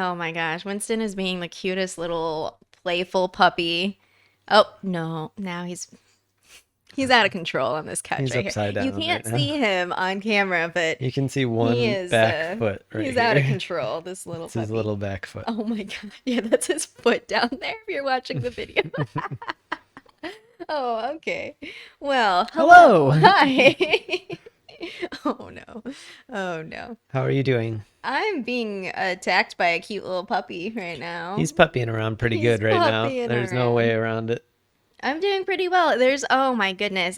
Oh my gosh. Winston is being the cutest little playful puppy. Oh, no. Now he's out of control on this couch He's right here. upside You down right can't now. see him on camera, but You can see he one is back foot right he's out of here. control, this little It's his puppy. little back foot. Oh my God. Yeah, that's his foot down there if you're watching the video. Oh, okay. Well, hello. Hello. Hi. Oh no. Oh no. How are you doing? I'm being attacked by a cute little puppy right now. He's puppying around pretty He's good right now. puppying There's no way around. around it. I'm doing pretty well. Oh my goodness.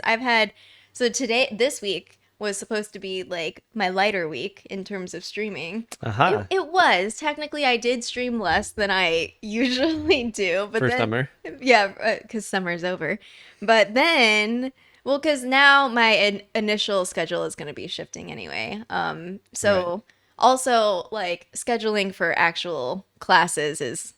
So this week was supposed to be like my lighter week in terms of streaming. It, Aha. it was. Technically, I did stream less than I usually do, but For then, summer. yeah, because summer's over. But then, well, because now my initial schedule is going to be shifting anyway. Right. So also like scheduling for actual classes is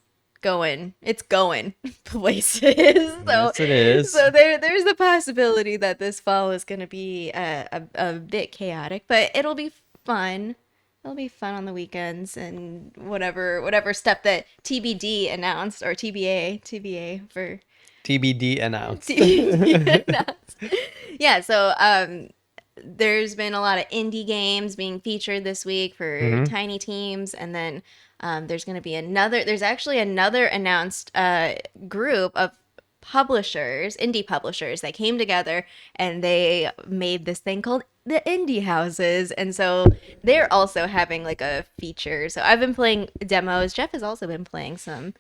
it's going places. So Yes, it is. there's the possibility that this fall is going to be a bit chaotic, but it'll be fun. It'll be fun on the weekends and whatever stuff that TBD announced, or TBA for TBD announced. TBD announced. Yeah, so there's been a lot of indie games being featured this week for Hmm. tiny teams, and then there's actually another announced group of indie publishers that came together and they made this thing called the indie houses, and so they're also having like a feature. So I've been playing demos. Jeff has also been playing some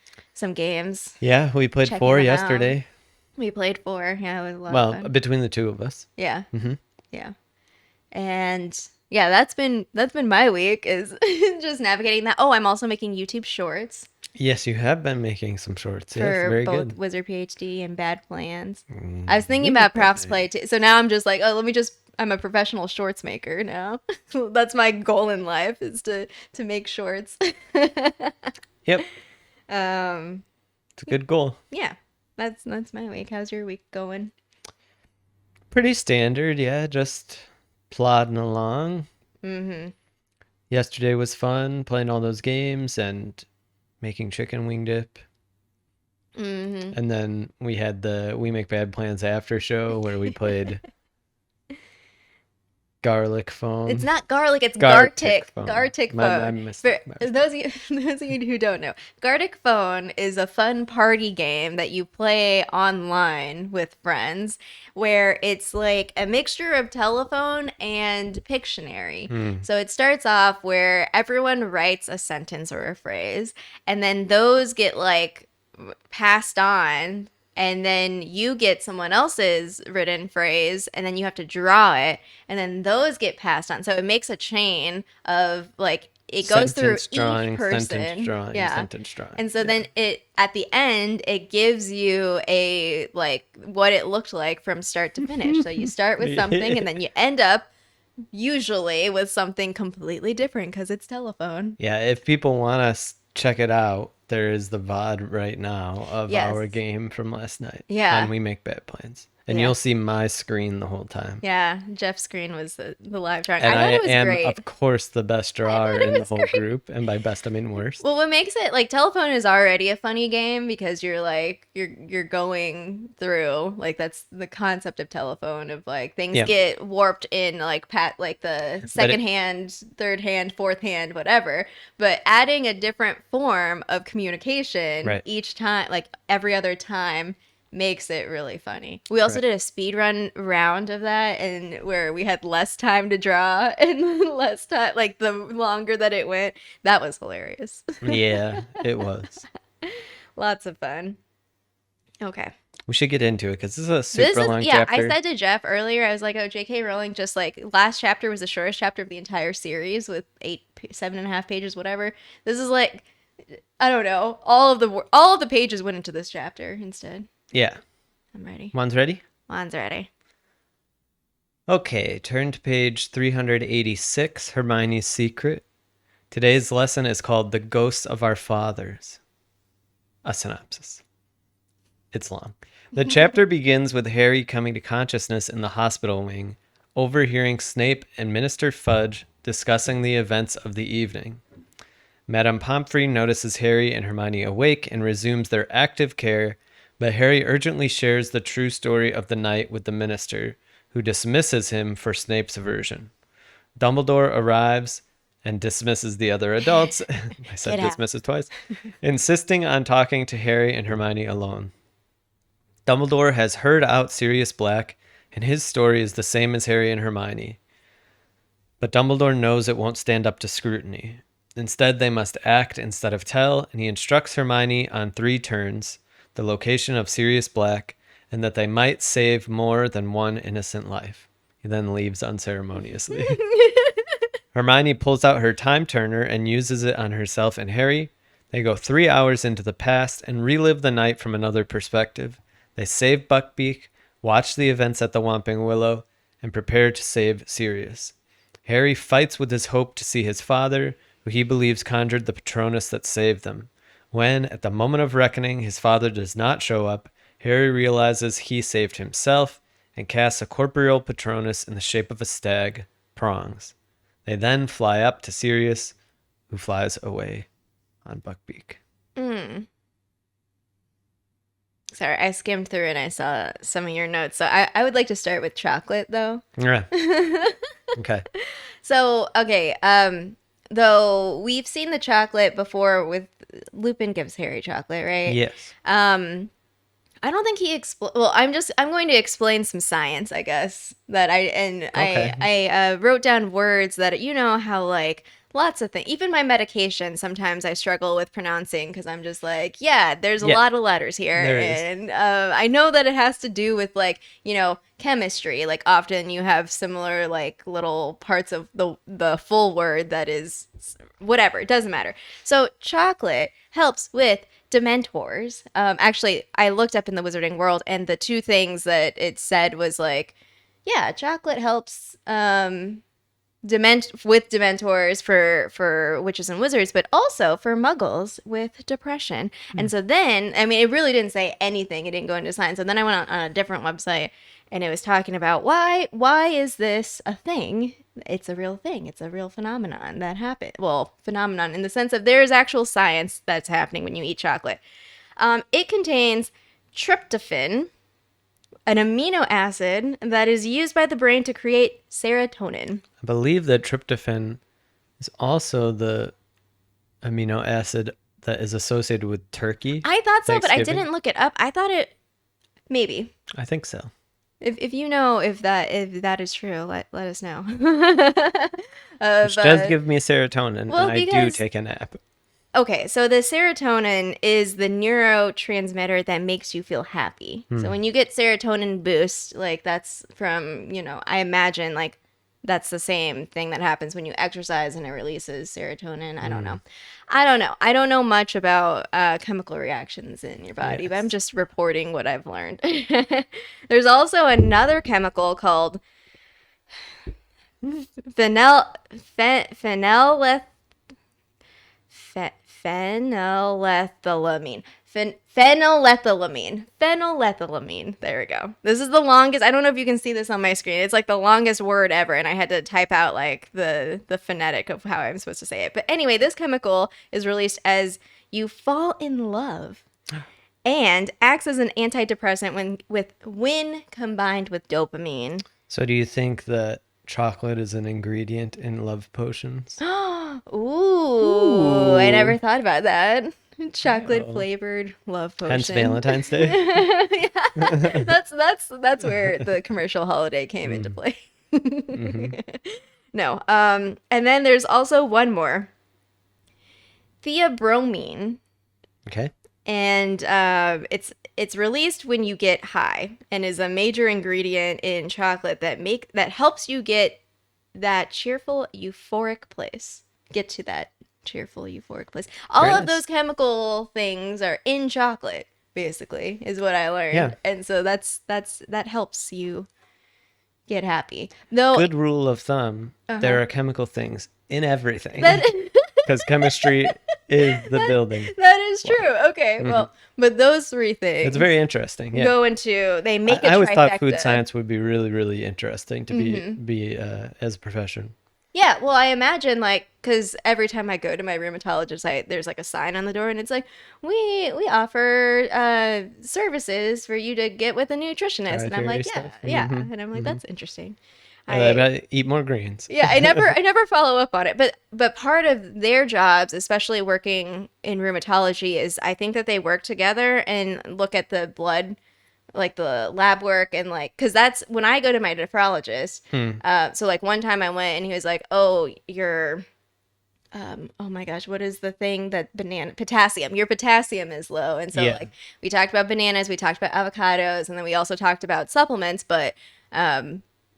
games, Yeah, we played checking 4 them out. yesterday. We played four. Yeah, it was a lot of Well, fun. between the two of us. Yeah. Hmm. Yeah. And yeah, that's been my week, is just navigating that. Oh, I'm also making YouTube shorts Yes, you have been making some shorts. Yes, for very both good. WizardPhD and Bad Plans. I was We thinking make about bad props play plans. too. So now I'm just like, oh, I'm a professional shorts maker now. That's my goal in life, is to make shorts. Yep, um it's a good goal. yeah. That's my week. How's your week going? Pretty standard, yeah, just plodding along. Mhm. Yesterday was fun playing all those games and making chicken wing dip. Mhm. And then we had the We Make Bad Plans after show where we played garlic It's phone. not garlic, it's Gartic Gartic. phone. Gartic My phone. For mistake. My mistake. those of you who don't know, Gartic phone is a fun party game that you play online with friends, where it's like a mixture of telephone and Pictionary. Hmm. So it starts off where everyone writes a sentence or a phrase, and then those get like passed on, and then you get someone else's written phrase, and then you have to draw it, and then those get passed on, so it makes a chain of like it goes through Sentence each drawing, sentence person. drawing, Yeah. sentence drawing. And so Yeah. then it at the end it gives you a like what it looked like from start to finish. So you start with something and then you end up usually with something completely different because it's telephone. Yeah, if people want to check it out, there is the VOD right now of Yes. our game from last night Yeah. on We Make Bad Plans. And Yeah. you'll see my screen the whole time. Yeah, Jeff's screen was the live drawing. And I I thought it was am, great. of course, the best I drawer thought it in the was whole great. group. And by best, I mean worst. Well, what makes it like telephone is already a funny game because you're like you're going through like that's the concept of telephone of like things Yeah. get warped in like like the But second it, hand, third hand, fourth hand, whatever. But adding a different form of communication right. each time, like every other time, makes it really funny. We also Right. did a speed run round of that, and where we had less time to draw and less time, like the longer that it went. That was hilarious. Yeah, it was. Lots of fun. Okay. We should get into it because this is a This super is, long yeah, I chapter. said to Jeff earlier, I was like, oh, J.K. Rowling just like last chapter was the shortest chapter of the entire series with 7.5 pages, whatever. This is like, I don't know, all of the pages went into this chapter instead. Yeah. I'm ready. One's ready? Mine's ready. Okay, turn to page 386, Hermione's Secret. Today's lesson is called The Ghosts of Our Fathers. A synopsis. It's long. The chapter begins with Harry coming to consciousness in the hospital wing, overhearing Snape and Minister Fudge discussing the events of the evening. Madame Pomfrey notices Harry and Hermione awake and resumes their active care, but Harry urgently shares the true story of the night with the minister, who dismisses him for Snape's version. Dumbledore arrives and dismisses the other adults. I said Get out. dismisses twice, insisting on talking to Harry and Hermione alone. Dumbledore has heard out Sirius Black, and his story is the same as Harry and Hermione. But Dumbledore knows it won't stand up to scrutiny. Instead, they must act instead of tell, and he instructs Hermione on 3 turns, the location of Sirius Black, and that they might save more than one innocent life. He then leaves unceremoniously. Hermione pulls out her time turner and uses it on herself and Harry. They go 3 hours into the past and relive the night from another perspective. They save Buckbeak, watch the events at the Whomping Willow, and prepare to save Sirius. Harry fights with his hope to see his father, who he believes conjured the Patronus that saved them. When, at the moment of reckoning, his father does not show up, Harry realizes he saved himself and casts a corporeal Patronus in the shape of a stag, Prongs. They then fly up to Sirius, who flies away on Buckbeak. Sorry, I skimmed through and I saw some of your notes. So I would like to start with chocolate, though. Yeah. Okay. So, okay, though we've seen the chocolate before with Lupin gives Harry chocolate, right? Yes. I don't think he well, I'm going to explain some science, I guess, that Okay. I wrote down words that, you know, how like lots of things, even my medication, sometimes I struggle with pronouncing because I'm just like, yeah, there's a Yeah, lot of letters here. there is. And I know that it has to do with like, you know, chemistry. Like often you have similar like little parts of the full word that is whatever, it doesn't matter. So chocolate helps with Dementors. Actually, I looked up in the Wizarding World, and the 2 things that it said was like, yeah, chocolate helps with Dementors for witches and wizards, but also for Muggles with depression. And so then, I mean, it really didn't say anything. It didn't go into science. And then I went on a different website, and it was talking about why is this a thing? It's a real thing. It's a real phenomenon that happened. Well, phenomenon in the sense of there is actual science that's happening when you eat chocolate. It contains tryptophan, an amino acid that is used by the brain to create serotonin. I believe that tryptophan is also the amino acid that is associated with turkey. I thought so, but I Thanksgiving. didn't look it up. I thought it maybe. I think so. If you know if that is true, let us know. Which does give me serotonin, well, and I do because take a nap. okay, so the serotonin is the neurotransmitter that makes you feel happy. So when you get serotonin boost, like that's from, you know, I imagine like that's the same thing that happens when you exercise and it releases serotonin. I don't know. I don't know much about chemical reactions in your body, but I'm Yes. just reporting what I've learned. There's also another chemical called phenylethylamine. Phenylethylamine. There we go. This is the longest. I don't know if you can see this on my screen. It's like the longest word ever, and I had to type out like the phonetic of how I'm supposed to say it. But anyway, this chemical is released as you fall in love and acts as an antidepressant when combined with dopamine. So, do you think that chocolate is an ingredient in love potions? Ooh, I never thought about that. Chocolate Wow. flavored love potion. Hence Valentine's Day. Yeah, that's where the commercial holiday came into play. No, and then there's also one more, theobromine, Okay. and it's released when you get high, and is a major ingredient in chocolate that helps you get that cheerful, euphoric place. Get to that cheerful, euphoric place. All Very of nice. those chemical things are in chocolate, basically, is what I learned. Yeah. And so that helps you get happy. Though Good rule of thumb: there are chemical things in everything that because chemistry is the building. that is true. Okay, well, but those 3 things It's very interesting. Yeah. go into they make a I always thought food trifecta. science would be really, really interesting to be as a profession. Yeah, well, I imagine like because every time I go to my rheumatologist, there's like a sign on the door, and it's like we offer services for you to get with a nutritionist, and I'm Dietary like, yeah, stuff. yeah, Mm-hmm. and I'm like, Mm-hmm. that's interesting. I I bet eat more greens. Yeah, I never follow up on it, but part of their jobs, especially working in rheumatology, is I think that they work together and look at the blood, like the lab work, and like because that's when I go to my nephrologist. Hmm. So like one time I went and he was like, "Oh, your oh my gosh, what is the thing that banana potassium? Your potassium is low." And so Yeah. like we talked about bananas, we talked about avocados, and then we also talked about supplements. But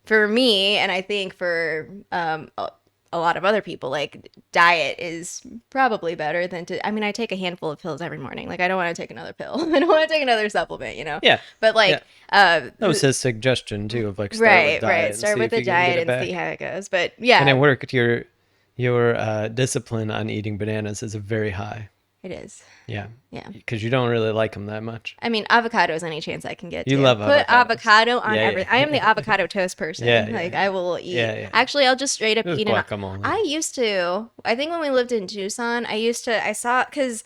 for me, and I think for a lot of other people, like diet is probably better than to. I mean, I take a handful of pills every morning. Like I don't want to take another pill. I don't want to take another supplement. Yeah. But Yeah. like That was his suggestion too, of like start with right, right. diet and Start see with if the you can get diet it and see back. how it goes. But And it yeah, worked. Your discipline on eating bananas is very high. it is. Yeah, Yeah. because you don't really like them that much. I mean, avocados any chance I can get You to. love Put avocados. avocado on Yeah, everything. I am the yeah, avocado toast yeah, person. yeah, Like I yeah, will eat. yeah, yeah. Actually, I'll just straight up It was eat an. guacamole. I used to. I think when we lived in Tucson, I used to. I saw because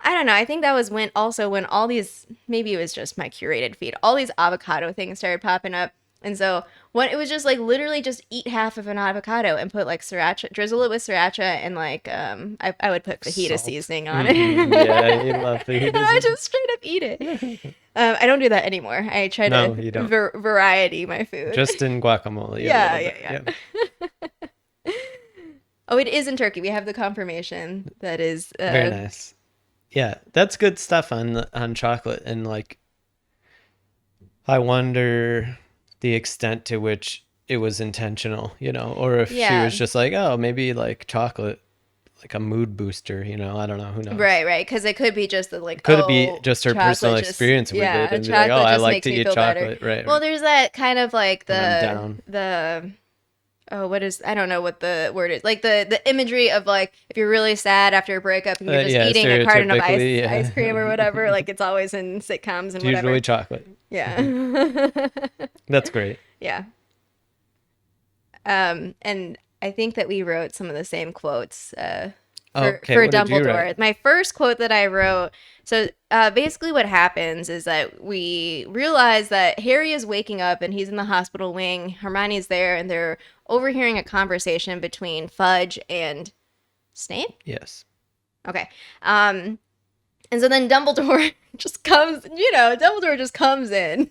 I don't know. I think that was when all these maybe it was just my curated feed. All these avocado things started popping up, and so what it was just like literally just eat half of an avocado and put like sriracha, drizzle it with sriracha, and like I would put fajita Salt. seasoning on it, Yeah, you love and fajitas. I just straight up eat it. I don't do that anymore. I try No, to you don't. variety my food. Just in guacamole a Yeah, little yeah, bit. yeah. Yeah, Oh, it is in Turkey. We have the confirmation that is very nice. Yeah, that's good stuff on chocolate, and like I wonder the extent to which it was intentional, or if she yeah. was just like, oh, maybe like chocolate, like a mood booster, I don't know, who knows. Right, right. Because it could be just the like, Could it be oh, just her personal chocolate just experience with it yeah, and be like, oh, chocolate I just like makes to me eat feel better. chocolate, right, Well, right, there's that kind of like when I'm down. the oh, what is I don't know what the word is. Like the imagery of like if you're really sad after a breakup and you're just Yeah, eating a carton of stereotypically, ice yeah. cream or whatever. Like it's always in sitcoms and It's usually whatever. chocolate. Yeah. That's great. Yeah. And I think that we wrote some of the same quotes Okay, for what did you write? Dumbledore. My first quote that I wrote. So basically, what happens is that we realize that Harry is waking up and he's in the hospital wing. Hermione's there, and they're overhearing a conversation between Fudge and Snape. Yes. Okay. And so then Dumbledore just comes, Dumbledore just comes in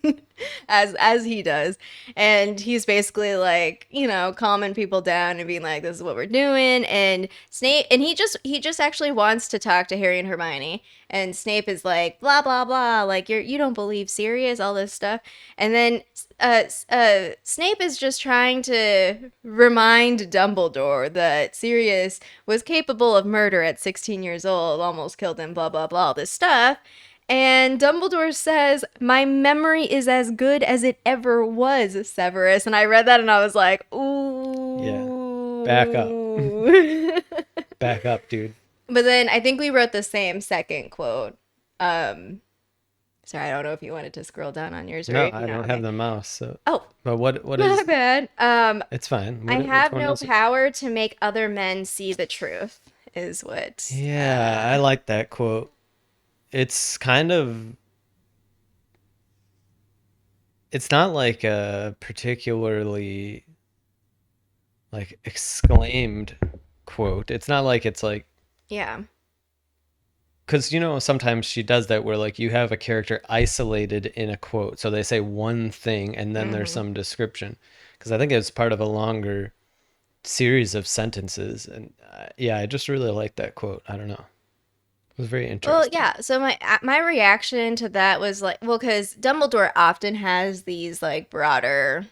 as he does. And he's basically like, calming people down and being like, this is what we're doing. And Snape and he just actually wants to talk to Harry and Hermione. And Snape is like, blah, blah, blah, like you don't believe Sirius, all this stuff. And then Snape is just trying to remind Dumbledore that Sirius was capable of murder at 16 years old, almost killed him, blah, blah, blah, all this stuff. And Dumbledore says, my memory is as good as it ever was, Severus. And I read that and I was like, Yeah. Back up. ooh. Back up, dude. But then I think we wrote the same second quote. Um, Sorry, I don't know if you wanted to scroll down on yours No, or I don't have okay. the mouse, so. Oh, But what my is? bad. It's fine. I Which have one no is it? power to make other men see the truth, is what. Yeah, I like that quote. It's kind of. It's not like a particularly like exclaimed quote. It's not like it's like Yeah. because sometimes she does that where like you have a character isolated in a quote, so they say one thing and then there's Hmm. some description. Because I think it's part of a longer series of sentences, and yeah, I just really like that quote. I don't know, it was very Well, interesting. yeah. So my reaction to that was like, well, because Dumbledore often has these like broader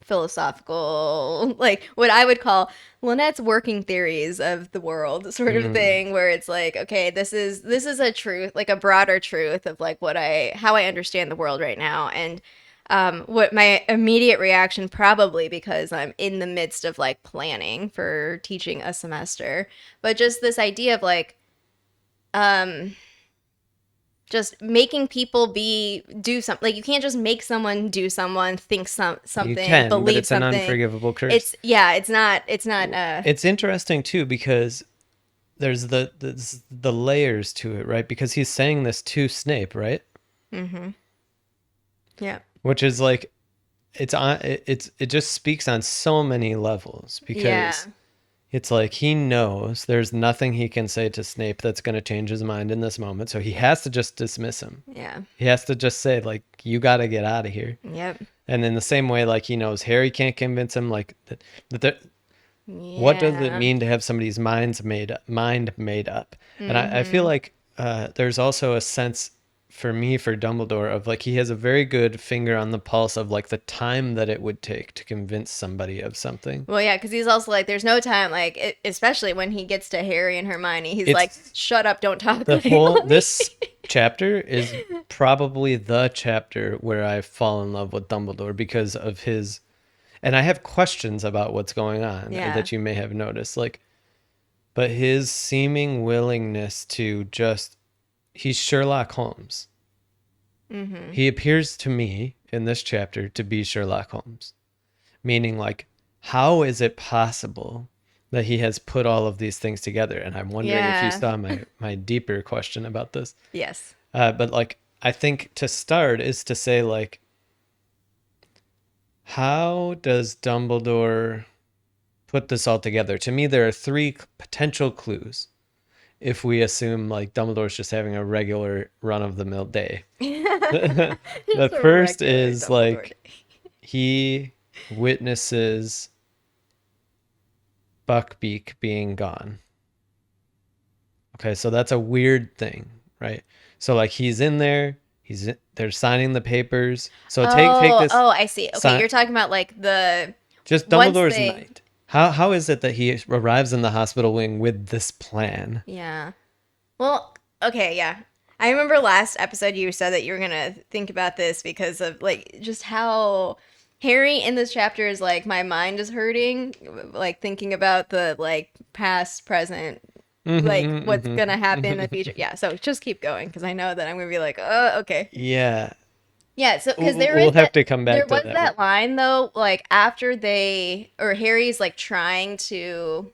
philosophical, like what I would call Lynette's working theories of the world sort of Mm, thing, where it's like, okay, this is a truth, like a broader truth of like how I understand the world right now, and what my immediate reaction, probably because I'm in the midst of like planning for teaching a semester, but just this idea of like, um, just making people do something. Like, you can't just make someone do someone think You something, can, but believe it's an something. unforgivable curse. It's not It's interesting too because there's the layers to it, right? Because he's saying this to Snape, right? yeah. Which is like it just speaks on so many levels Yeah. because it's like he knows there's nothing he can say to Snape that's going to change his mind in this moment, so he has to just dismiss him. Yeah. He has to just say like, you got to get out of here. Yep. And in the same way, like he knows Harry can't convince him, like that. What does it Yeah. mean to have somebody's mind made up? And I feel like there's also a sense for me for Dumbledore of like he has a very good finger on the pulse of like the time that it would take to convince somebody of something. Well, yeah, because he's also like, there's no time, like, especially when he gets to Harry and Hermione, he's like, It's shut up, don't talk the whole anymore. this chapter is probably the chapter where I fall in love with Dumbledore because of his, and I have questions about what's going on Yeah. that you may have noticed, like, but his seeming willingness to just, he's Sherlock Holmes. He appears to me in this chapter to be Sherlock Holmes, meaning like, how is it possible that he has put all of these things together? And I'm wondering if you Yeah. saw my deeper question about this. Yes. But like, I think to start is to say like, how does Dumbledore put this all together? To me, there are three potential clues if we assume like Dumbledore's just having a regular run-of-the-mill day. The Just a first regular is Dumbledore like day. he witnesses Buckbeak being gone. Okay, so that's a weird thing, right? So like he's in there, they're signing the papers. So take this I see. Okay, sign, you're talking about like just once Dumbledore's they, night. How is it that he arrives in the hospital wing with this plan? yeah. Well, okay, yeah. I remember last episode you said that you were gonna think about this because of like just how Harry in this chapter is like, my mind is hurting, like thinking about the like past, present, like what's gonna happen in the future. Yeah, so just keep going because I know that I'm gonna be like, oh, okay. Yeah, Yeah, so because we'll have to come there back to was that one. that line though, like after Harry's like trying to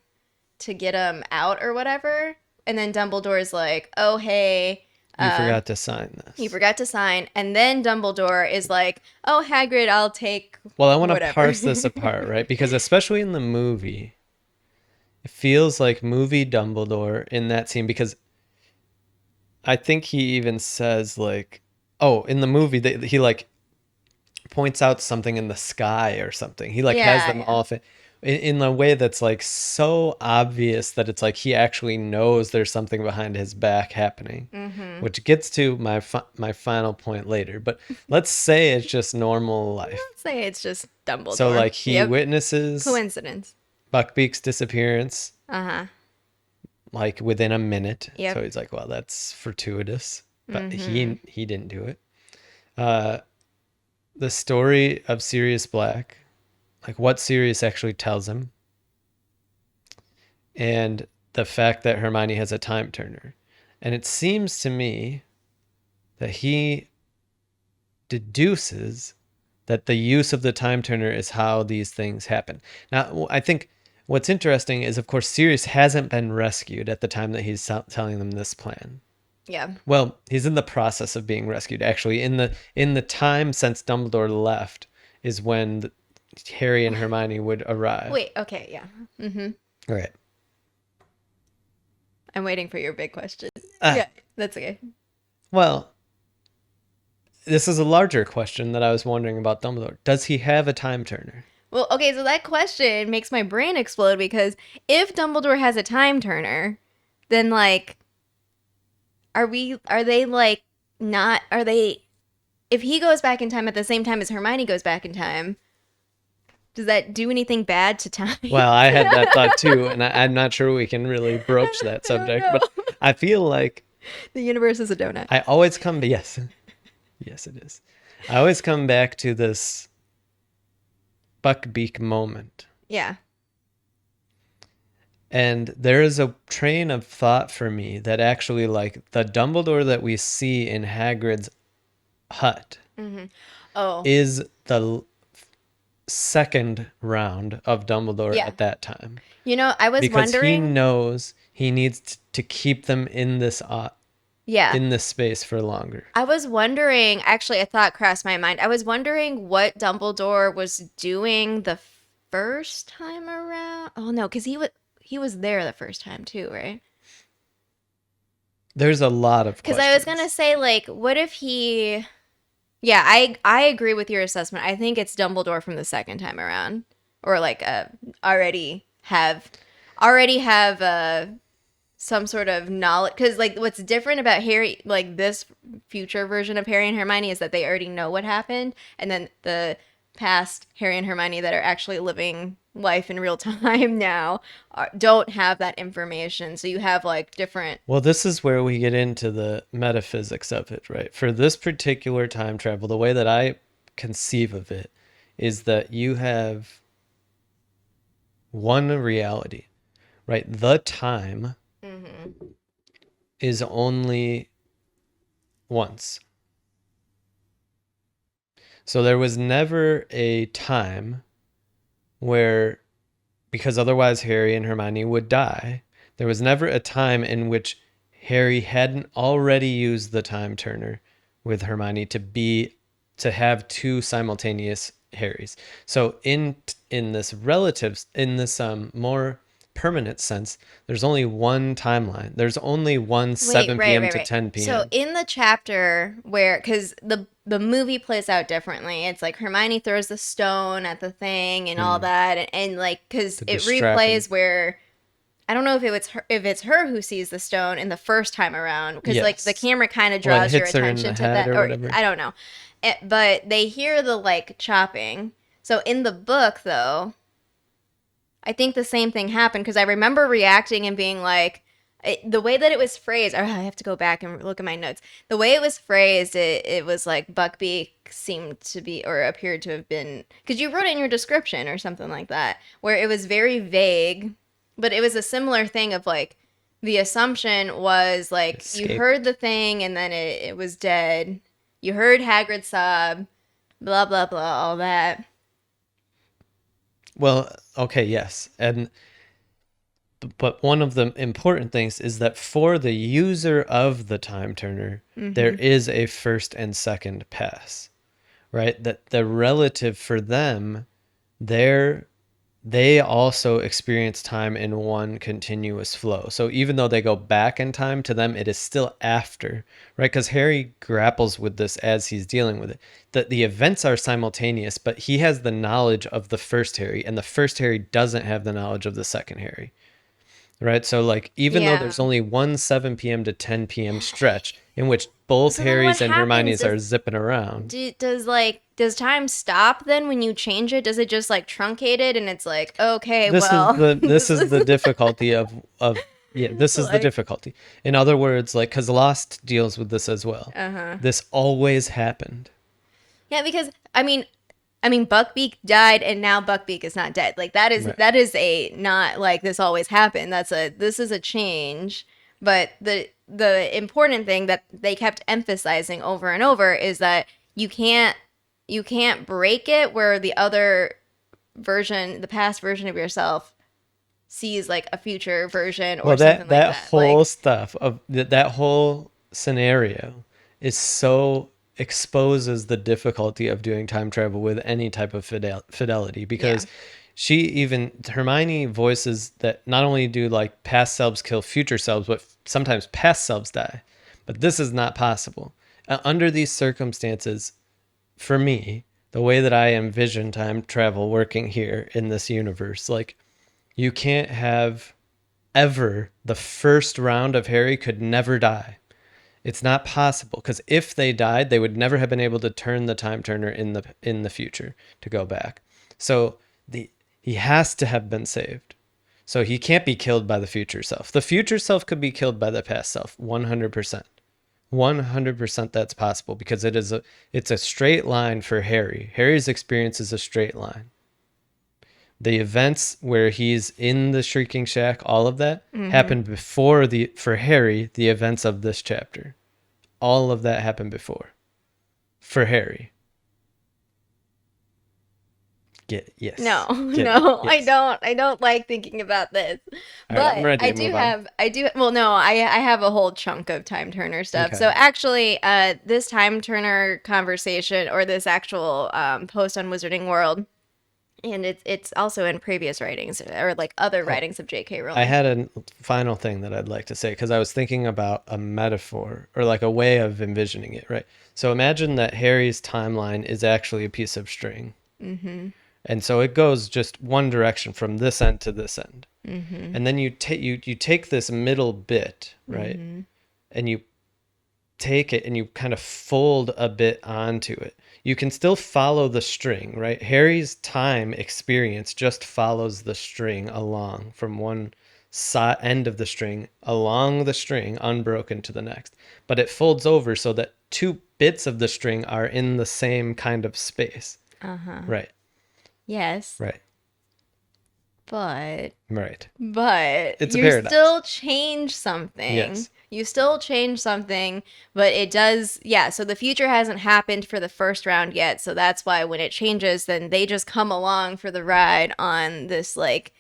get him out or whatever, and then Dumbledore's like, oh hey, You forgot to sign he this. forgot to sign, and then Dumbledore is like, oh Hagrid, I'll take Well, I want to whatever. parse this apart, right? Because especially in the movie, it feels like movie Dumbledore in that scene because I think he even says like, oh, in the movie he like points out something in the sky or something. He like has Yeah, them yeah. all in a way that's like so obvious that it's like he actually knows there's something behind his back happening, which gets to my final point later. But let's say it's just normal life. Let's say it's just So Dumbledore. like he Yep. witnesses Coincidence. Buckbeak's disappearance Uh-huh. like within a minute. Yep. So he's like, well, that's fortuitous, but he didn't do it. Uh, the story of Sirius Black, like what Sirius actually tells him, and the fact that Hermione has a time turner. And it seems to me that he deduces that the use of the time turner is how these things happen. Now, I think what's interesting is, of course, Sirius hasn't been rescued at the time that he's telling them this plan. Yeah. Well, he's in the process of being rescued. Actually, in the time since Dumbledore left is when Harry and Hermione would arrive. Wait, okay, yeah. All right. I'm waiting for your big question. Ah, Yeah, that's okay. well, this is a larger question that I was wondering about Dumbledore. Does he have a time turner? Well, okay, so that question makes my brain explode because if Dumbledore has a time turner, then like are they like not are they if he goes back in time at the same time as Hermione goes back in time, does that do anything bad to time? Well, I had that thought too, and I'm not sure we can really broach that I don't subject, know. but I feel like The universe is a donut. I always come to, yes, yes, it is. I always come back to this Buckbeak moment. Yeah. And there is a train of thought for me that actually, like, the Dumbledore that we see in Hagrid's hut Oh, is the second round of Dumbledore yeah. at that time, I was because he wondering. knows he needs to keep them Yeah. in this space for longer. I was wondering, actually, a thought crossed my mind. I was wondering what Dumbledore was doing the first time around. Oh no, because he was there the first time too, right? There's a lot of Because I was gonna questions. say, like, what if he? Yeah, I agree with your assessment. I think it's Dumbledore from the second time around, or like already have already have some sort of knowledge, because like what's different about Harry, like this future version of Harry and Hermione, is that they already know what happened, and then the past Harry and Hermione that are actually living life in real time now don't have that information. So you have like different. Well, this is where we get into the metaphysics of it, right? For this particular time travel, the way that I conceive of it is that you have one reality, right? The time Mm-hmm. is only once. So there was never a time where, because otherwise Harry and Hermione would die, there was never a time in which Harry hadn't already used the time turner with Hermione to have two simultaneous Harrys. So in this more permanent sense, there's only one timeline. There's only one Wait, 7 right, p.m. right, to right. 10 So p.m. in the chapter where, because the movie plays out differently, it's like Hermione throws the stone at the thing and all Hmm. that, and like because To it distract him. replays where I don't know if it's her who sees the stone in the first time around, because like the Yes. camera kind of Well, it draws your hits her in the attention to head that, or or whatever. I don't know. But they hear the like chopping. So in the book, though, I think the same thing happened because I remember reacting and being like, the way that it was phrased. I have to go back and look at my notes. The way it was phrased, it was like Buckbeak seemed to be, or appeared to have been, because you wrote it in your description or something like that, where it was very vague, but it was a similar thing of like, the assumption was like you Escape. heard the thing and then it was dead. You heard Hagrid sob, blah blah blah, all that. Well, okay, yes. But one of the important things is that for the user of the time turner, there Mm-hmm. is a first and second pass, right? That the relative for them, they're they also experience time in one continuous flow. So even though they go back in time, to them it is still after, right? Because Harry grapples with this as he's dealing with it. That the events are simultaneous, but he has the knowledge of the first Harry, and the first Harry doesn't have the knowledge of the second Harry. Right? So like even though Yeah. there's only one 7 p.m. to 10 p.m. stretch in which both So then what Harrys and happens? Hermione's Does are zipping around, does time stop then when you change it? Does it just like truncate it and it's like, okay, this is well, the this this is the is difficulty of yeah, this is the like, difficulty. In other words, like, because Lost deals with this as well. uh-huh. This always happened. Yeah, because I mean Buckbeak died and now Buckbeak is not dead. Like that is Right. that is a not like this always happened. This is a change. But the important thing that they kept emphasizing over and over is that you can't you can't break it where the other version, the past version of yourself sees like a future version or Well, something like that that. whole Like, stuff of that whole scenario is so exposes the difficulty of doing time travel with any type of fidelity, yeah. because Hermione voices that not only do like past selves kill future selves, but sometimes past selves die. But this is not possible. Under these circumstances, for me, the way that I envision time travel working here in this universe, like, you can't have ever the first round of Harry could never die. It's not possible, because if they died, they would never have been able to turn the time turner in the future to go back. So the he has to have been saved. So he can't be killed by the future self. The future self could be killed by the past self, 100%. 100% that's possible, because it's a straight line for Harry. Harry's experience is a straight line. The events where he's in the Shrieking Shack, all of that Mm-hmm. happened before for Harry, the events of this chapter. All of that happened before. For Harry. Get it? No, Yes. Get it? no, I Yes. don't. I don't like thinking about this. All right, I'm But ready to move on. well, no, I have a whole chunk of time turner stuff. Okay. So actually, this time turner conversation or this actual post on Wizarding World, and it's also in previous writings or like other Oh, writings of J.K. I Rowling. had a final thing that I'd like to say because I was thinking about a metaphor or like a way of envisioning it, right? So imagine that Harry's timeline is actually a piece of string. Mm-hmm. And so it goes just one direction from this end to this end. Mm-hmm. And then you take this middle bit, right? Mm-hmm. And you take it and you kind of fold a bit onto it. You can still follow the string, right? Harry's time experience just follows the string along from one end of the string along the string unbroken to the next. But it folds over so that two bits of the string are in the same kind of space. Uh-huh. Right. Yes, Right. but Right. But It's a you paradox. still change something. Yes. You still change something, but it does, yeah. So the future hasn't happened for the first round yet. So that's why when it changes, then they just come along for the ride on this like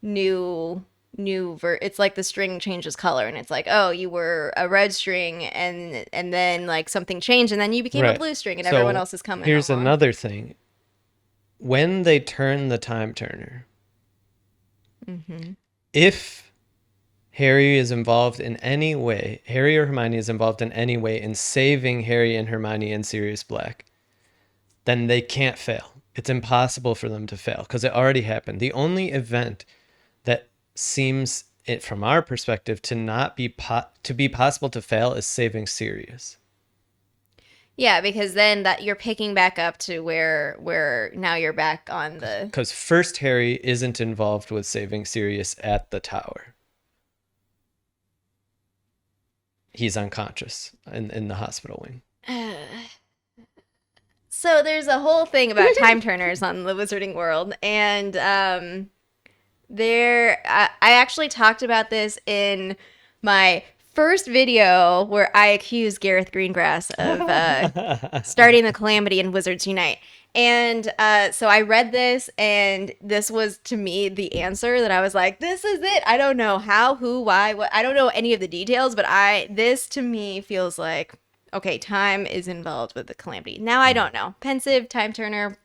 new, it's like the string changes color and it's like, oh, you were a red string and then like something changed and then you became a Right. blue string and everyone So else is coming here's along. another thing. When they turn the time turner, Mm-hmm. if Harry is involved in any way, Harry or Hermione is involved in any way in saving Harry and Hermione and Sirius Black, then they can't fail. It's impossible for them to fail because it already happened. The only event that seems it from our perspective to not be to be possible to fail is saving Sirius. Yeah, because then that you're picking back up to where now you're back on the. Because first Harry isn't involved with saving Sirius at the tower. He's unconscious in the hospital wing. So there's a whole thing about time turners on the Wizarding World, and I actually talked about this in my first video where I accused Gareth Greengrass of starting the calamity in Wizards Unite. And so I read this, and this was to me the answer that I was like, "This is it." I don't know how, who, why, what. I don't know any of the details, but this to me feels like okay, time is involved with the calamity. Now I don't know. Pensive, time turner,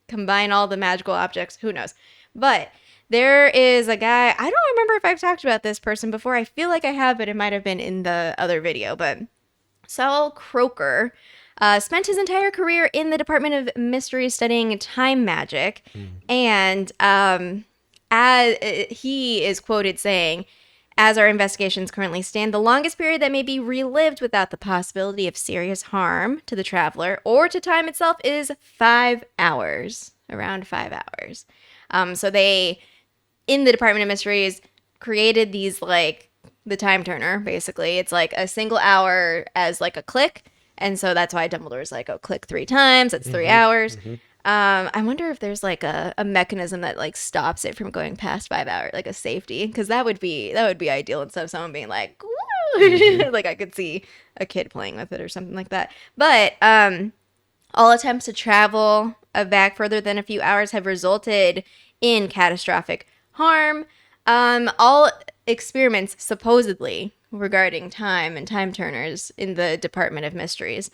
combine all the magical objects. Who knows? But there is a guy. I don't remember if I've talked about this person before. I feel like I have, but it might have been in the other video. But Saul Croker spent his entire career in the Department of Mystery studying time magic. And as he is quoted saying, as our investigations currently stand, the longest period that may be relived without the possibility of serious harm to the traveler or to time itself is 5 hours, around 5 hours. So they, in the Department of Mysteries, created these like the time turner, basically. It's like a single hour as like a click. And so that's why Dumbledore's like, oh, click 3 times. That's 3 hours. I wonder if there's like a mechanism that like stops it from going past 5 hours, like a safety, because that would be ideal instead of someone being like, woo! Like I could see a kid playing with it or something like that. But all attempts to travel back further than a few hours have resulted in catastrophic harm. All experiments supposedly regarding time and time turners in the Department of Mysteries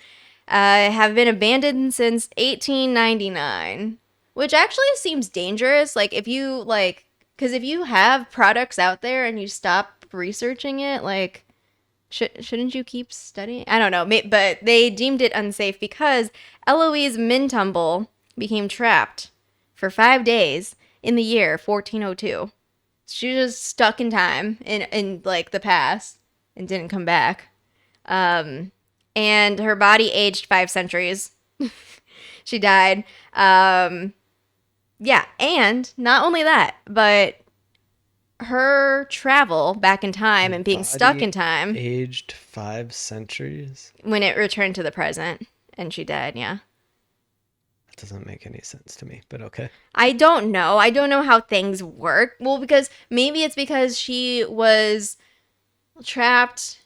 have been abandoned since 1899, which actually seems dangerous. Like if you like, because if you have products out there and you stop researching it, like shouldn't you keep studying? I don't know, but they deemed it unsafe because Eloise Mintumble became trapped for 5 days in the year 1402. She was just stuck in time in like the past and didn't come back. Um, and her body aged 5 centuries. She died. Yeah, and not only that, but her travel back in time and being stuck Body in time aged 5 centuries. when it returned to the present and she died, yeah. doesn't make any sense to me, but okay. I don't know. I don't know how things work. Well, because maybe it's because she was trapped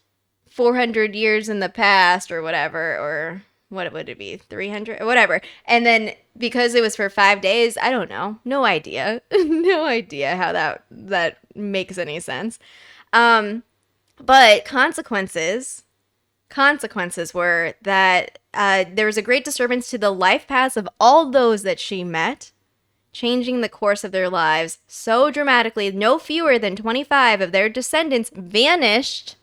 400 years in the past or whatever, or what would it be, 300 or whatever, and then because it was for 5 days, I don't know, no idea. No idea how that makes any sense. But consequences were that there was a great disturbance to the life paths of all those that she met, changing the course of their lives so dramatically. No fewer than 25 of their descendants vanished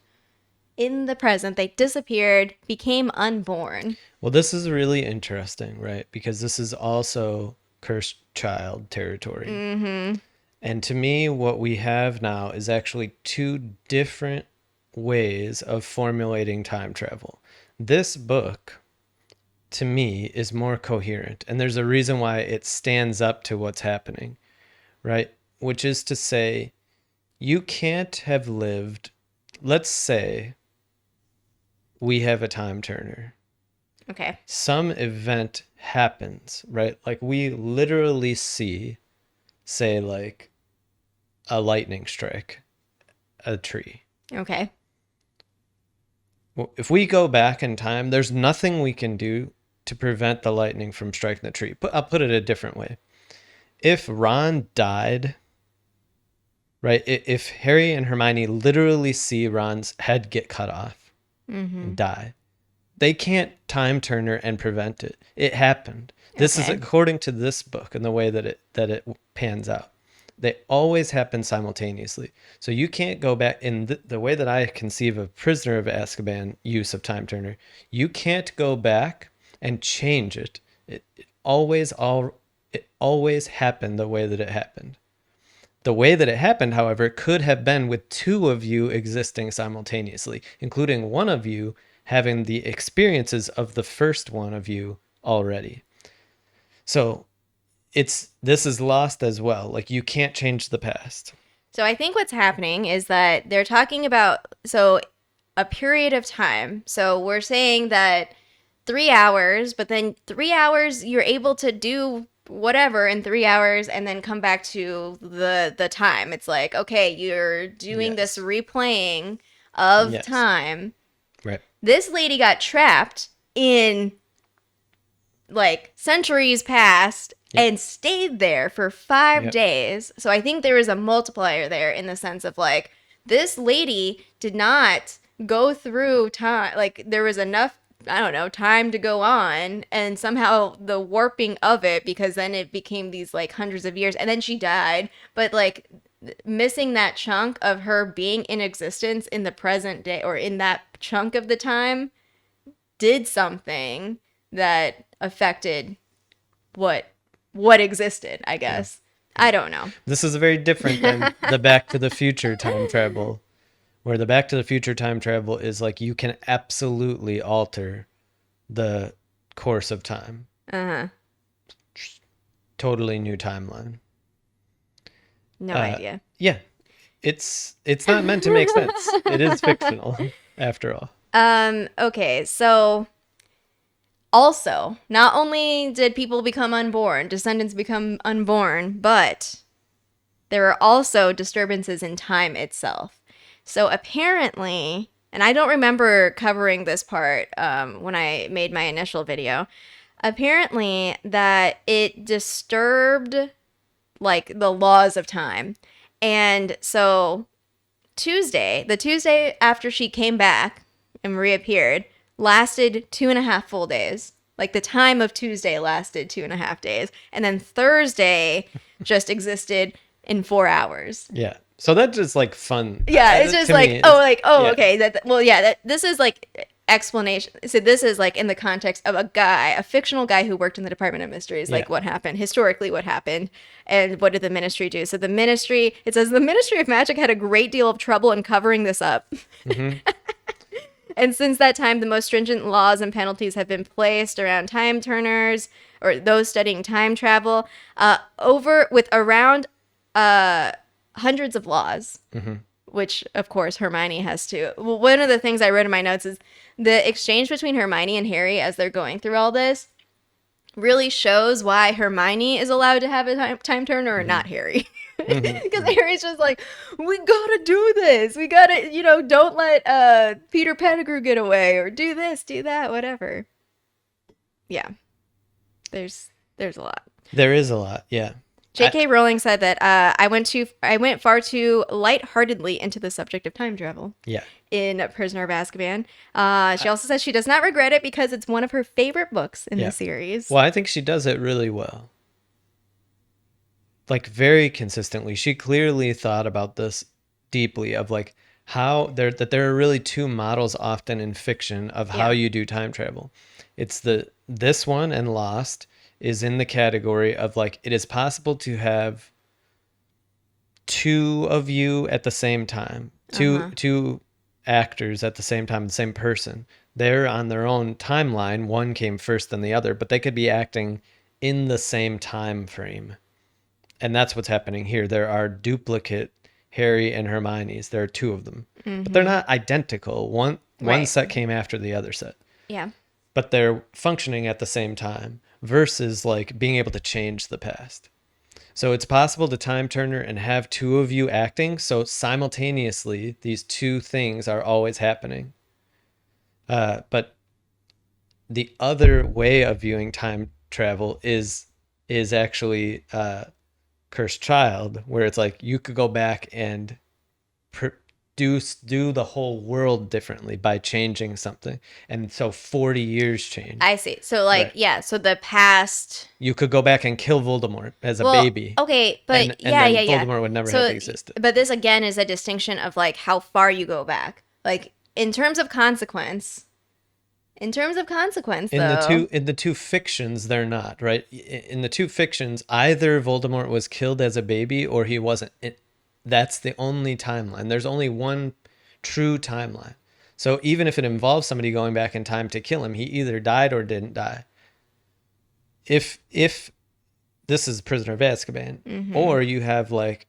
in the present. They disappeared, became unborn. Well, this is really interesting, right? Because this is also cursed child territory. Mm-hmm. And to me, what we have now is actually two different ways of formulating time travel. This book, to me, is more coherent. And there's a reason why it stands up to what's happening, right? Which is to say, you can't have lived, let's say we have a time turner. Okay. Some event happens, right? Like we literally see, say, like a lightning strike a tree. Okay. Well, if we go back in time, there's nothing we can do to prevent the lightning from striking the tree. But I'll put it a different way. If Ron died, right? If Harry and Hermione literally see Ron's head get cut off and die, they can't time turner and prevent it. It happened. This is according to this book and the way that it pans out. They always happen simultaneously. So you can't go back in the way that I conceive of Prisoner of Azkaban use of time turner. You can't go back and change it. It always happened the way that it happened. The way that it happened, however, could have been with two of you existing simultaneously, including one of you having the experiences of the first one of you already. So this is lost as well. Like you can't change the past. So I think what's happening is that they're talking about a period of time. So we're saying that 3 hours, but then 3 hours you're able to do whatever in 3 hours and then come back to the time. It's like, okay, you're doing this replaying of time. Right. This lady got trapped in like centuries past and stayed there for 5 days. So I think there is a multiplier there in the sense of like, this lady did not go through time. Like there was enough, I don't know, time to go on, and somehow the warping of it, because then it became these like hundreds of years and then she died. But like missing that chunk of her being in existence in the present day, or in that chunk of the time, did something that affected what existed, I guess. I don't know. This is very different than the Back to the Future time travel, where the Back to the Future time travel is like you can absolutely alter the course of time. Uh-huh. Totally new timeline. No idea. Yeah. It's not meant to make sense. It is fictional, after all. Okay, so also, not only did people become unborn, descendants become unborn, but there are also disturbances in time itself. So apparently, and I don't remember covering this part when I made my initial video, apparently that it disturbed like the laws of time. And so the Tuesday after she came back and reappeared, lasted 2.5 full days. Like the time of Tuesday lasted 2.5 days. And then Thursday just existed in 4 hours. Yeah. So that's just like fun. Yeah, it's just like, okay. This is like explanation. So this is like in the context of a fictional guy who worked in the Department of Mysteries, like what happened, historically what happened, and what did the ministry do. So it says the Ministry of Magic had a great deal of trouble in covering this up. Mm-hmm. And since that time, the most stringent laws and penalties have been placed around time turners or those studying time travel, around hundreds of laws, which, of course, Hermione has to. Well, one of the things I wrote in my notes is the exchange between Hermione and Harry as they're going through all this really shows why Hermione is allowed to have a time turner or not Harry. Because Harry's just like, we gotta do this. We gotta, don't let Peter Pettigrew get away, or do this, do that, whatever. Yeah, there's a lot. There is a lot, yeah. J.K. Rowling said that I went far too lightheartedly into the subject of time travel. Yeah. In Prisoner of Azkaban. She also says she does not regret it because it's one of her favorite books in the series. Well, I think she does it really well. Like, very consistently. She clearly thought about this deeply, of like how there are really two models often in fiction of how you do time travel. It's this one and Lost is in the category of like, it is possible to have two of you at the same time, two actors at the same time, the same person. They're on their own timeline. One came first than the other, but they could be acting in the same time frame. And that's what's happening here. There are duplicate Harry and Hermione's. There are two of them, but they're not identical. One set came after the other set. Yeah. But they're functioning at the same time, versus like being able to change the past. So it's possible to time turner and have two of you acting. So simultaneously, these two things are always happening. But the other way of viewing time travel is actually Cursed Child, where it's like you could go back and do the whole world differently by changing something, and so 40 years change. I see. So like, right. So the past, you could go back and kill Voldemort as a baby. Okay, but and then Voldemort would never have existed. But this again is a distinction of like how far you go back, like in terms of consequence. In the two fictions, they're not, right? In the two fictions, either Voldemort was killed as a baby or he wasn't. That's the only timeline. There's only one true timeline. So even if it involves somebody going back in time to kill him, he either died or didn't die. If this is Prisoner of Azkaban, or you have like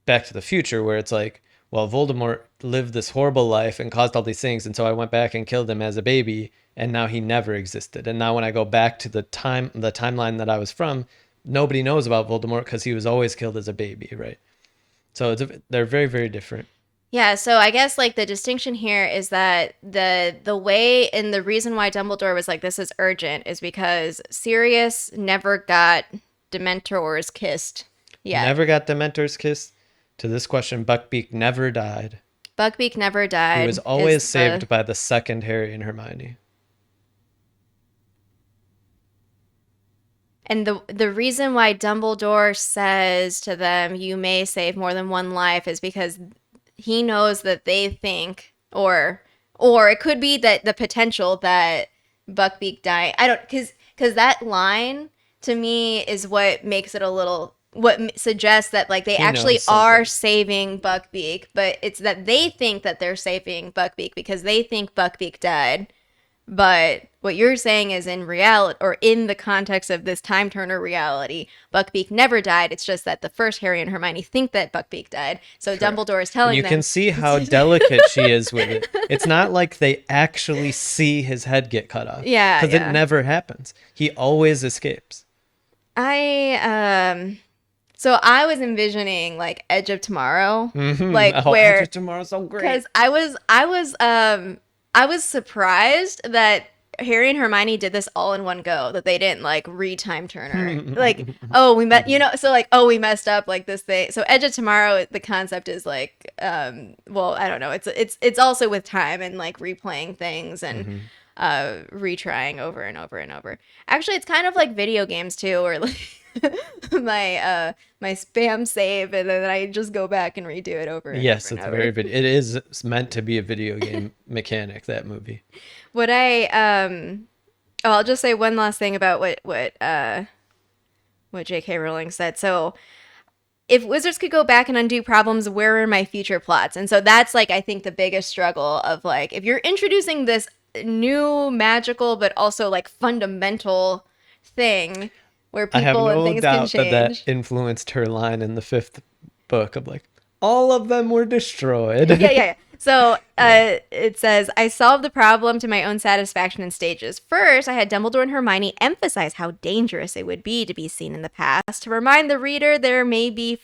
Back to the Future, where it's like, well, Voldemort lived this horrible life and caused all these things, and so I went back and killed him as a baby, and now he never existed. And now when I go back to the timeline that I was from, nobody knows about Voldemort because he was always killed as a baby, right? So they're very, very different. Yeah, so I guess like the distinction here is that the way and the reason why Dumbledore was like, this is urgent, is because Sirius never got Dementors kissed yet. Never got Dementors kissed. To this question, Buckbeak never died. Buckbeak never died. He was always saved by the second Harry and Hermione. And the reason why Dumbledore says to them, you may save more than one life, is because he knows that they think, or it could be that the potential that Buckbeak dying. Because that line to me is what makes it what suggests that like they actually are saving Buckbeak, but it's that they think that they're saving Buckbeak because they think Buckbeak died. But what you're saying is in reality, or in the context of this time turner reality, Buckbeak never died. It's just that the first Harry and Hermione think that Buckbeak died. So Correct. Dumbledore is telling them. You can see how delicate she is with it. It's not like they actually see his head get cut off. Yeah. Because it never happens. He always escapes. So I was envisioning like Edge of Tomorrow, like where Edge of Tomorrow's so great. Because I was surprised that Harry and Hermione did this all in one go, that they didn't like re-time turner. Like, we messed up like this thing. So Edge of Tomorrow, the concept is like, I don't know. It's also with time and like replaying things and retrying over and over and over. Actually, it's kind of like video games too, or like my spam save and then I just go back and redo it over and yes, over. Yes, it's it is meant to be a video game mechanic, that movie. What I'll just say one last thing about what J.K. Rowling said. So if wizards could go back and undo problems, where are my future plots? And so that's like, I think the biggest struggle of like, if you're introducing this new magical but also like fundamental thing where people and things can change. I have no doubt that influenced her line in the 5th book of like, all of them were destroyed. Yeah. So it says, I solved the problem to my own satisfaction in stages. First, I had Dumbledore and Hermione emphasize how dangerous it would be to be seen in the past, to remind the reader there may be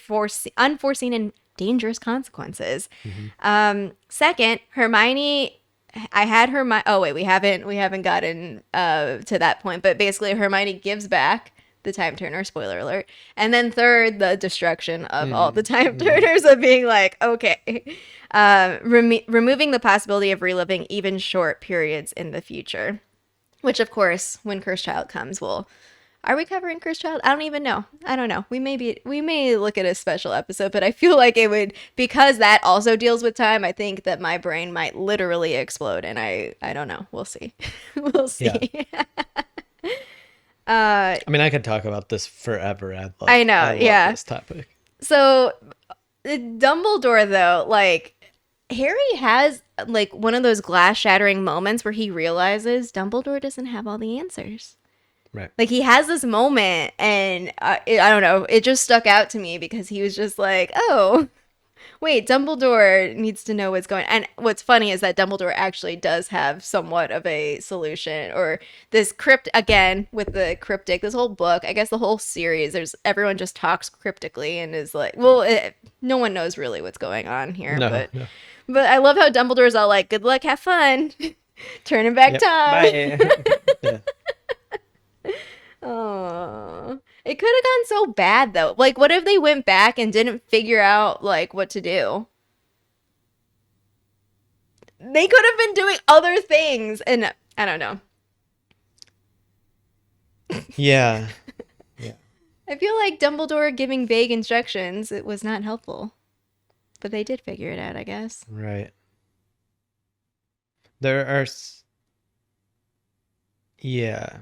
unforeseen and dangerous consequences. Second, Hermione, I had Hermione. Oh wait, we haven't gotten to that point, but basically Hermione gives back the time turner, spoiler alert. And then third, the destruction of all the time turners, of being like, okay, removing the possibility of reliving even short periods in the future, which of course when Cursed Child comes, are we covering Cursed Child? I don't even know. I don't know. We may look at a special episode, but I feel like it would, because that also deals with time. I think that my brain might literally explode, and I don't know. We'll see. We'll see. Yeah. I mean, I could talk about this forever. I know, I love yeah. this topic. So, Dumbledore, though, like, Harry has, like, one of those glass-shattering moments where he realizes Dumbledore doesn't have all the answers. Right. Like, he has this moment, and I don't know, it just stuck out to me because he was just like, oh, wait, Dumbledore needs to know what's going on. And what's funny is that Dumbledore actually does have somewhat of a solution, or this again, with the cryptic, this whole book, I guess the whole series, everyone just talks cryptically and is like, well, no one knows really what's going on here. No. But I love how Dumbledore's all like, good luck, have fun, turning back time. Bye. Yeah. Oh, it could have gone so bad though. Like, what if they went back and didn't figure out like what to do? They could have been doing other things, and I don't know. Yeah. I feel like Dumbledore giving vague instructions, it was not helpful, but they did figure it out, I guess. Right. There are. Yeah.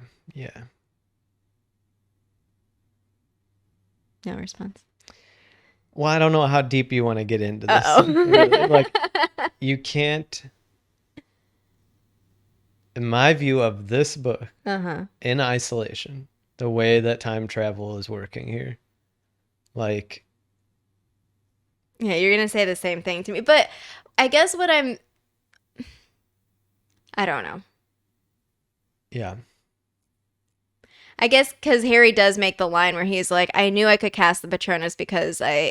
No response. Well, I don't know how deep you want to get into this. Uh-oh. Like, you can't. In my view of this book, in isolation, the way that time travel is working here, like. Yeah, you're gonna say the same thing to me, but I guess I don't know. Yeah. I guess because Harry does make the line where he's like, I knew I could cast the Patronus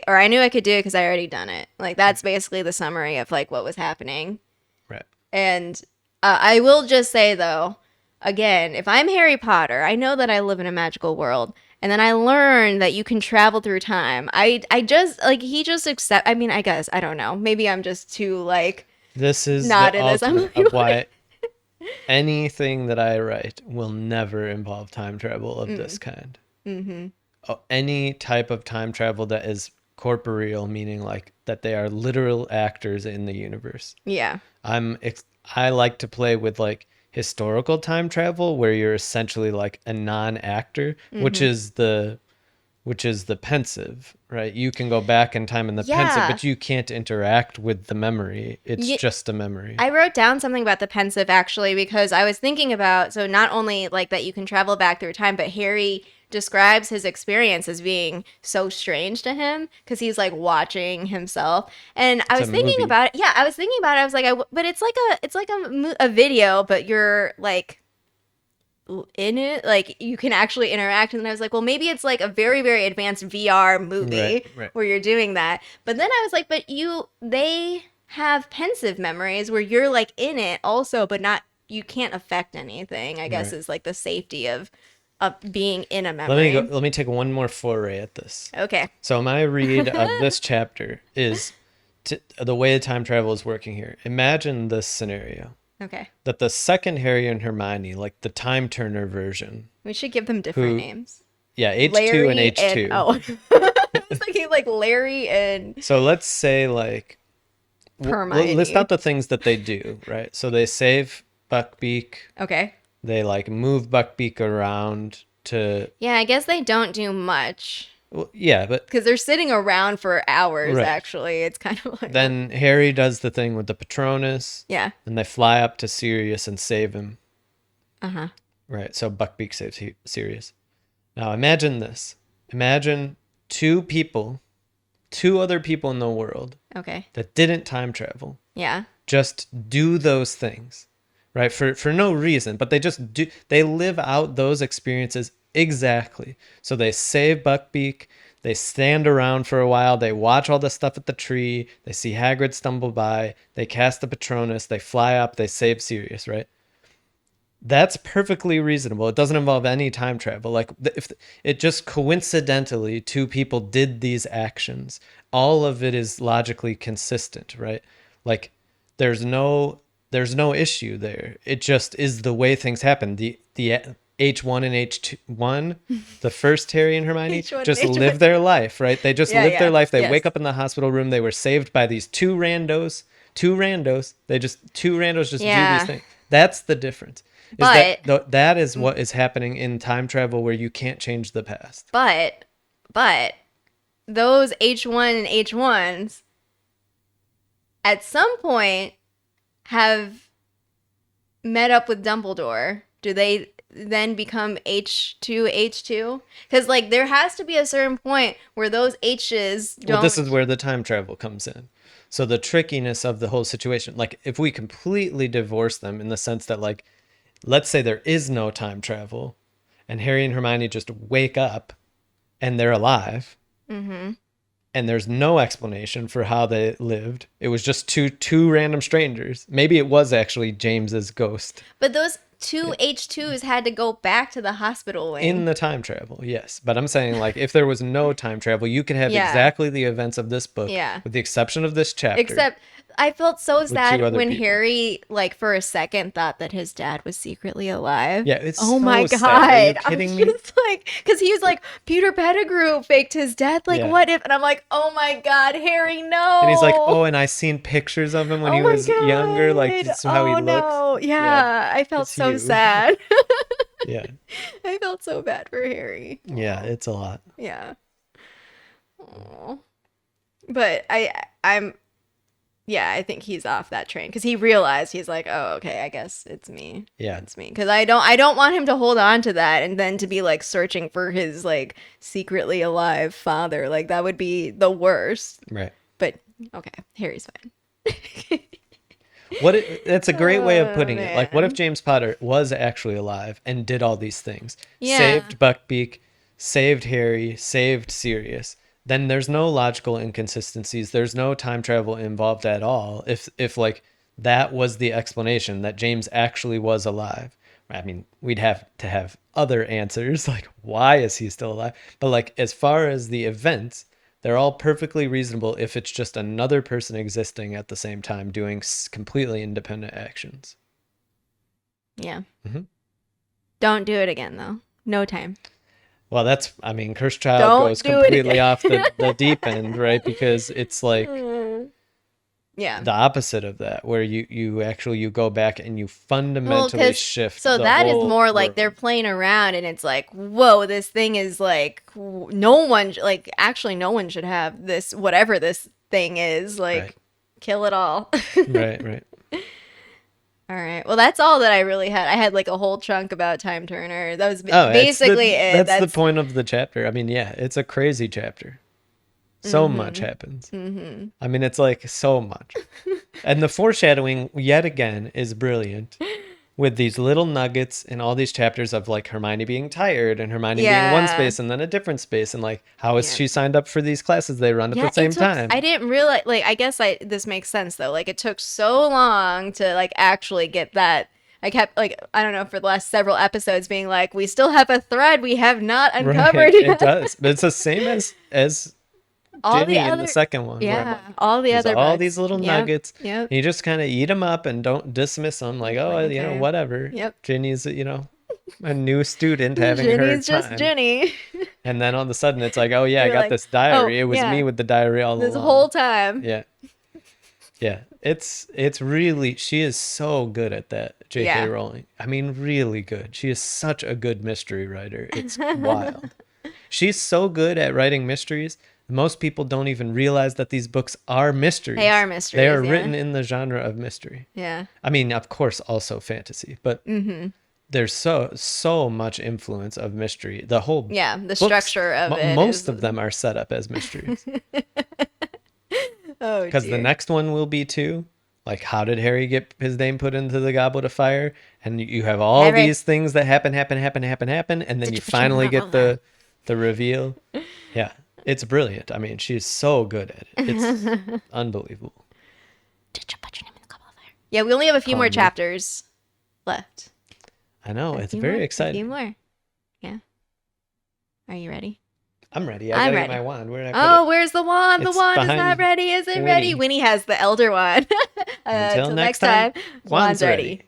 or I knew I could do it because I already done it. Like, that's basically the summary of like what was happening. Right. And I will just say though, again, if I'm Harry Potter, I know that I live in a magical world. And then I learn that you can travel through time. I just, like, he just I mean, I guess, I don't know. Maybe I'm just too, like, This is not the in this. I'm ultimate like, of why anything that I write will never involve time travel of this kind. Mm-hmm. Any type of time travel that is corporeal, meaning like that they are literal actors in the universe. Yeah. I like to play with like historical time travel where you're essentially like a non-actor, which is the pensive, right? You can go back in time in the pensive, but you can't interact with the memory. It's just a memory. I wrote down something about the pensive actually because I was thinking about, so not only like that you can travel back through time, but Harry describes his experience as being so strange to him because he's like watching himself. And I was thinking about it. Yeah, I was thinking about it. I was like, but it's like a video, but you're like in it, like you can actually interact. And then I was like, well, maybe it's like a very, very advanced VR movie where you're doing that. But then I was like, but they have pensive memories where you're like in it also, but not, you can't affect anything, I guess is like the safety of being in a memory. Let me take one more foray at this. Okay. So my read of this chapter is the way time travel is working here. Imagine this scenario. Okay. That the second Harry and Hermione, like the time turner version. We should give them different names. Yeah, H2 Larry and H2. I was thinking like Larry and... So let's say like... Hermione. List out the things that they do, right? So they save Buckbeak. Okay. They like move Buckbeak around to... Yeah, I guess they don't do much. Well, yeah, but... Because they're sitting around for hours, actually. It's kind of like... Then Harry does the thing with the Patronus. Yeah. And they fly up to Sirius and save him. Uh-huh. Right, so Buckbeak saves Sirius. Now imagine this. Imagine two other people in the world that didn't time travel. Yeah. just do those things, right? For no reason, but they just do. They live out those experiences exactly. So they save Buckbeak. They stand around for a while. They watch all the stuff at the tree. They see Hagrid stumble by. They cast the Patronus. They fly up. They save Sirius, right? That's perfectly reasonable. It doesn't involve any time travel. Like if it just coincidentally two people did these actions, all of it is logically consistent, right? Like there's no issue there. It just is the way things happen. The H1 and H1, the first Harry and Hermione H1 and just H1. live their life, right? They just Yeah, live their yeah. life. They Yes. wake up in the hospital room. They were saved by these two randos. Two randos. Two randos just do these Yeah. things. That's the difference. But That is what is happening in time travel where you can't change the past. but those H1 and H1s at some point have met up with Dumbledore. Do they then become H2H2? Because like there has to be a certain point where those H's don't. Well, this is where the time travel comes in. So the trickiness of the whole situation, like if we completely divorce them in the sense that like, let's say there is no time travel and Harry and Hermione just wake up and they're alive. Mm-hmm. And there's no explanation for how they lived. It was just two random strangers. Maybe it was actually James's ghost. But those two H2s had to go back to the hospital wing. In the time travel, yes. But I'm saying, like, if there was no time travel, you could have Yeah. exactly the events of this book, Yeah. with the exception of this chapter. Except I felt so sad two other when people. Harry, like, for a second thought that his dad was secretly alive. Yeah, it's oh so my sad. god! Are you kidding me? I was just like, because he was like, Peter Pettigrew faked his death. Like, Yeah. what if? And I'm like, oh my god, Harry, no! And he's like, oh, and I seen pictures of him when Oh he my was younger. Like, God. this is how he looks. No. Yeah, I felt It's so you. sad. Yeah, I felt so bad for Harry. yeah, it's a lot. Yeah. Aw. But I think he's off that train because he realized he's like, oh, okay, I guess it's me. Yeah, It's me. Because I don't want him to hold on to that and then to be like searching for his like secretly alive father. Like that would be the worst. right. But okay, Harry's fine. That's a great way of putting it. Like, what if man. James Potter was actually alive and did all these things? Yeah. Saved Buckbeak, saved Harry, saved Sirius. Then there's no logical inconsistencies. There's no time travel involved at all. If like that was the explanation that James actually was alive. I mean, we'd have to have other answers, like why is he still alive? But like as far as the events, they're all perfectly reasonable if it's just another person existing at the same time doing completely independent actions. Yeah. Mhm. Don't do it again though. No time. Well, I mean, Cursed Child Don't goes do it completely again. off the deep end, right? Because it's like Yeah. the opposite of that, where you go back and you fundamentally 'cause- shift. So the that is whole more like world. they're playing around, and it's like, whoa, this thing is like, no one, like, actually, no one should have this, whatever this thing is. Like, Right. kill it all. Right. All right. Well, that's all that I really had. I had like a whole chunk about Time Turner. That was Oh, basically it. That's the point of the chapter. I mean, yeah, it's a crazy chapter. So much happens. Mm-hmm. I mean, it's like so much. And the foreshadowing, yet again, is brilliant. With these little nuggets in all these chapters of like Hermione being tired and Hermione being in one Yeah. space and then a different space. And like, how is Yeah. she signed up for these classes they run at the same time? I didn't realize, like, I guess this makes sense though. Like, it took so long to like actually get that. I kept like, I don't know, for the last several episodes being like, we still have a thread we have not uncovered Right, yet. it does. But it's the same as All Ginny the in other, the second one. where I'm yeah, like, all the there's other all books. these little Yep, nuggets. Yep. And you just kind of eat them up and don't dismiss them like, oh, Like, you know, okay. whatever. Yep. Ginny's, a new student having her Ginny's time. just Ginny And then all of a sudden it's like, oh yeah, I You're got like, this diary. oh, It was yeah. me with the diary all this along. whole time. Yeah. Yeah. It's really, she is so good at that, J.K. Yeah. Rowling. I mean, really good. She is such a good mystery writer. It's wild. She's so good at writing mysteries. Most people don't even realize that these books are mysteries. They are mysteries. They are yeah. written in the genre of mystery. Yeah. I mean, of course, also fantasy, but there's so much influence of mystery. The whole Yeah. The books, structure of it. most is- of them are set up as mysteries Oh, because the dear. next one will be too. Like, how did Harry get his name put into the Goblet of Fire? And you have all Harry. these things that happen, and then Did you you put your finally mouth get over? the reveal. Yeah, it's brilliant. I mean, she's so good at it. It's unbelievable. Did you put your name in the Goblet of Fire? Yeah, we only have a few more Calmly. chapters left. I know, A it's few very more, exciting. A few more. Yeah. Are you ready? I'm ready. I I'm gotta ready. get my wand. Where did I put Oh, it? where's the wand? The It's wand is not behind ready. Is it Winnie. ready? Winnie has the elder wand. Until Till next next time, time, wand's wand's ready. ready.